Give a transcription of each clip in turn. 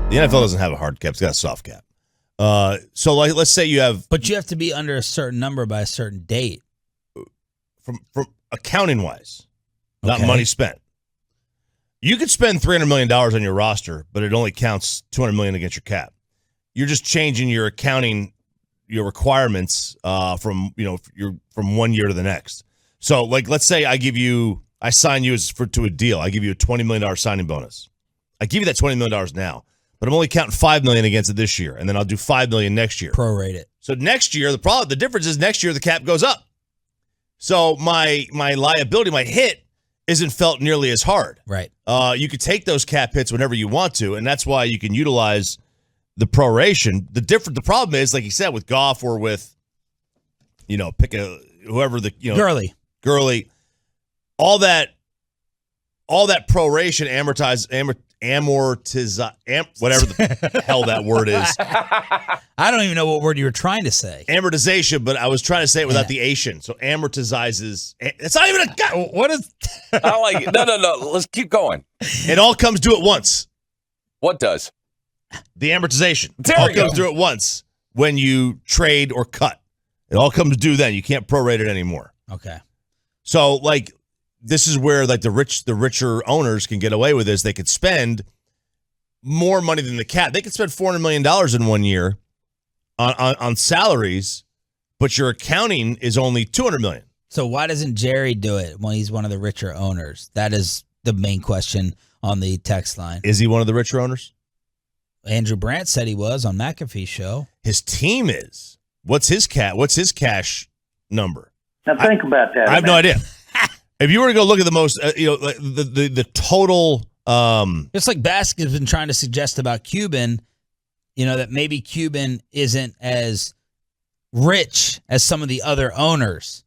The NFL doesn't have a hard cap. It's got a soft cap. So like, let's say you have... But you have to be under a certain number by a certain date. From accounting-wise, not money spent. You could spend $300 million on your roster, but it only counts $200 million against your cap. You're just changing your accounting, your requirements from 1 year to the next. So, like, let's say I sign you to a deal. I give you a $20 million signing bonus. I give you that $20 million now, but I'm only counting $5 million against it this year, and then I'll do $5 million next year. Prorate it. So next year, the difference is next year the cap goes up. So my liability, my hit, isn't felt nearly as hard. Right. You could take those cap hits whenever you want to, and that's why you can utilize the proration. The problem is, like you said, with Goff or with, pick whoever Gurley, all that proration whatever the hell that word is. I don't even know what word you were trying to say. Amortization, but I was trying to say it without the Asian. So amortizes. It's not even a... What is... I like it. No. Let's keep going. It all comes due at once. What does? The amortization. There all comes due at once when you trade or cut. It all comes due then. You can't prorate it anymore. Okay. So, like, this is where, like, the richer owners can get away with this. They could spend more money than the cap. They could spend $400 million in 1 year on salaries, but your accounting is only $200 million. So why doesn't Jerry do it when he's one of the richer owners? That is the main question on the text line. Is he one of the richer owners? Andrew Brandt said he was on McAfee's show. His team is. What's his cash number? Now think about that. I have no idea. If you were to go look at the most, the total. Just like Baskin has been trying to suggest about Cuban, that maybe Cuban isn't as rich as some of the other owners,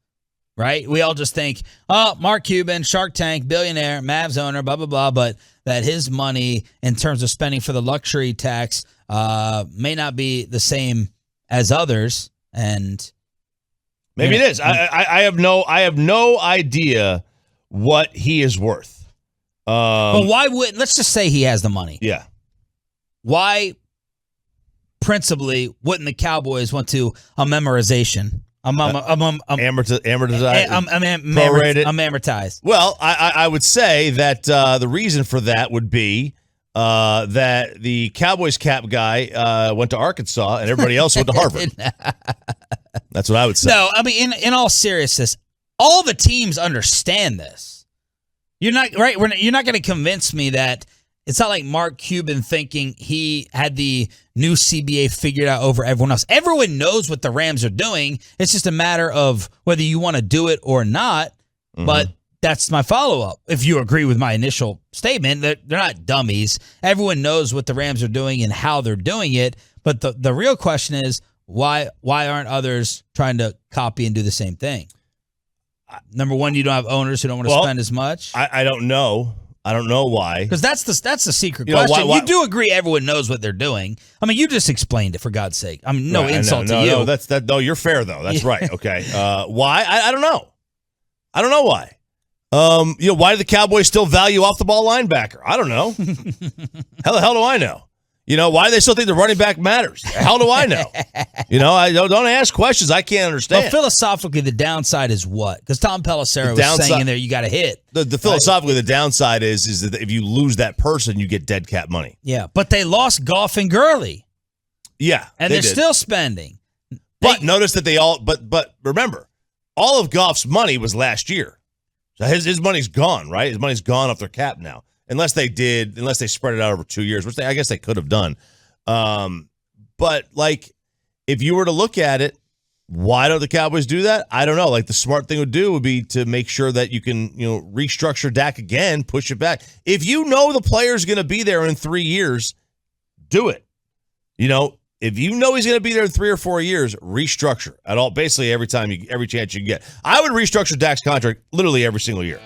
right? We all just think, oh, Mark Cuban, Shark Tank, billionaire, Mavs owner, blah, blah, blah, but that his money in terms of spending for the luxury tax may not be the same as others. And maybe it is. I have no idea what he is worth. But why would, let's just say he has the money. Yeah. Why, principally, wouldn't the Cowboys want to a memorization? Amortized. Well, I would say that the reason for that would be that the Cowboys cap guy went to Arkansas and everybody else went to Harvard. That's what I would say. No, I mean, in all seriousness, all the teams understand this. You're not right. You're not going to convince me that it's not like Mark Cuban thinking he had the new CBA figured out over everyone else. Everyone knows what the Rams are doing. It's just a matter of whether you want to do it or not. Mm-hmm. But that's my follow-up. If you agree with my initial statement, that they're not dummies. Everyone knows what the Rams are doing and how they're doing it. But the real question is, why aren't others trying to copy and do the same thing? Number one, you don't have owners who don't want to spend as much. I don't know. I don't know why. Because that's the secret question. You do agree everyone knows what they're doing. I mean, you just explained it, for God's sake. I mean, no insult to you. No, you're fair, though. That's right. Okay. Why? I don't know. I don't know why. Why do the Cowboys still value off-the-ball linebacker? I don't know. How the hell do I know? Why do they still think the running back matters? How do I know? I don't ask questions I can't understand. Well, philosophically, the downside is what? Because Tom Pelissero was saying in there, you got to hit. The philosophically, the downside is that if you lose that person, you get dead cap money. Yeah, but they lost Goff and Gurley. Yeah, and they're still spending. But notice that they all. But remember, all of Goff's money was last year, so his money's gone. Right, his money's gone off their cap now. Unless they spread it out over 2 years, which I guess they could have done. But, like, if you were to look at it, why don't the Cowboys do that? I don't know. Like, the smart thing would be to make sure that you can, restructure Dak again, push it back. If you know the player's going to be there in 3 years, do it. If you know he's going to be there in 3 or 4 years, restructure at all. Basically, every chance you can get. I would restructure Dak's contract literally every single year.